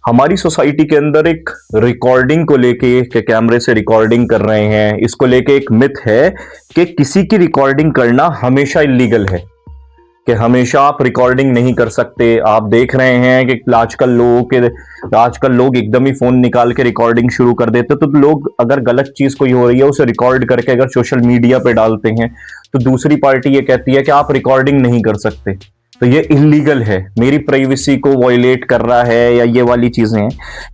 हमारी सोसाइटी के अंदर एक रिकॉर्डिंग को लेके के कैमरे से रिकॉर्डिंग कर रहे हैं, इसको लेके एक मिथ है कि किसी की रिकॉर्डिंग करना हमेशा इलीगल है, कि हमेशा आप रिकॉर्डिंग नहीं कर सकते। आप देख रहे हैं कि आजकल लोग एकदम ही फोन निकाल के रिकॉर्डिंग शुरू कर देते, तो लोग अगर गलत चीज कोई हो रही है उसे रिकॉर्ड करके अगर सोशल मीडिया पे डालते हैं तो दूसरी पार्टी ये कहती है कि आप रिकॉर्डिंग नहीं कर सकते, तो ये इलीगल है, मेरी प्राइवेसी को वायलेट कर रहा है, या ये वाली चीजें हैं।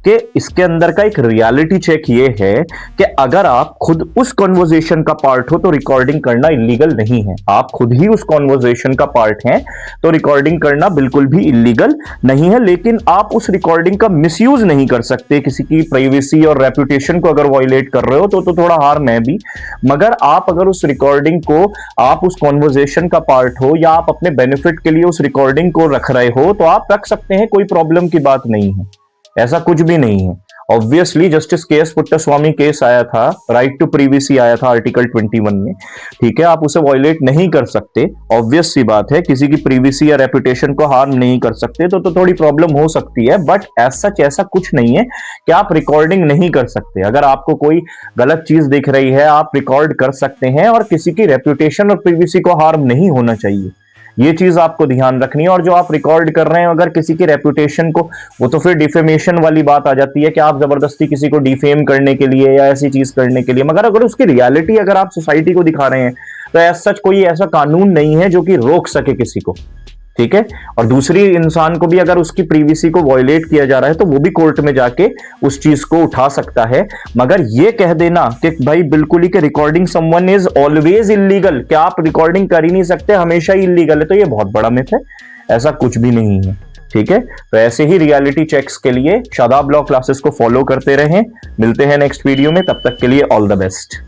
कि इसके अंदर का एक रियलिटी चेक ये है कि अगर आप खुद उस कॉन्वर्जेशन का पार्ट हो तो रिकॉर्डिंग करना इलीगल नहीं है। आप खुद ही उस कॉन्वर्जेशन का पार्ट हैं तो रिकॉर्डिंग करना बिल्कुल भी इलीगल नहीं है, लेकिन आप उस रिकॉर्डिंग का मिसयूज नहीं कर सकते। किसी की प्राइवेसी और रेपुटेशन को अगर वायलेट कर रहे हो तो थोड़ा हार्म है भी, मगर आप अगर उस रिकॉर्डिंग को आप उस कॉन्वर्जेशन का पार्ट हो या आप अपने बेनिफिट के लिए उस रिकॉर्डिंग को रख रहे हो तो आप रख सकते हैं, कोई प्रॉब्लम की बात नहीं है, ऐसा कुछ भी नहीं है। ऑब्वियसली जस्टिस के एस पुट्टास्वामी केस आया था, राइट टू प्राइवेसी आया था आर्टिकल 21 में, ठीक है, आप उसे वायलेट नहीं कर सकते, ऑब्वियस सी बात है, किसी की प्राइवेसी या रेपुटेशन को हार्म नहीं कर सकते, तो थोड़ी प्रॉब्लम हो सकती है, बट एज सच ऐसा कुछ नहीं है कि आप रिकॉर्डिंग नहीं कर सकते। अगर आपको कोई गलत चीज दिख रही है आप रिकॉर्ड कर सकते हैं, और किसी की रेपुटेशन और प्राइवेसी को हार्म नहीं होना चाहिए, ये चीज आपको ध्यान रखनी है। और जो आप रिकॉर्ड कर रहे हैं अगर किसी की रेपुटेशन को, वो तो फिर डिफेमेशन वाली बात आ जाती है कि आप जबरदस्ती किसी को डिफेम करने के लिए या ऐसी चीज करने के लिए, मगर अगर उसकी रियलिटी अगर आप सोसाइटी को दिखा रहे हैं तो एज सच कोई ऐसा कानून नहीं है जो कि रोक सके किसी को, ठीक है। और दूसरी इंसान को भी अगर उसकी प्राइवेसी को वायलेट किया जा रहा है तो वो भी कोर्ट में जाके उस चीज को उठा सकता है। मगर ये कह देना कि भाई बिल्कुल ही कि recording someone is always illegal, क्या आप रिकॉर्डिंग कर ही नहीं सकते, हमेशा ही इलीगल है, तो ये बहुत बड़ा मिथ है, ऐसा कुछ भी नहीं है, ठीक है। तो ऐसे ही रियलिटी चेक्स के लिए शादाब लॉ क्लासेस को फॉलो करते रहें। मिलते हैं नेक्स्ट वीडियो में, तब तक के लिए ऑल द बेस्ट।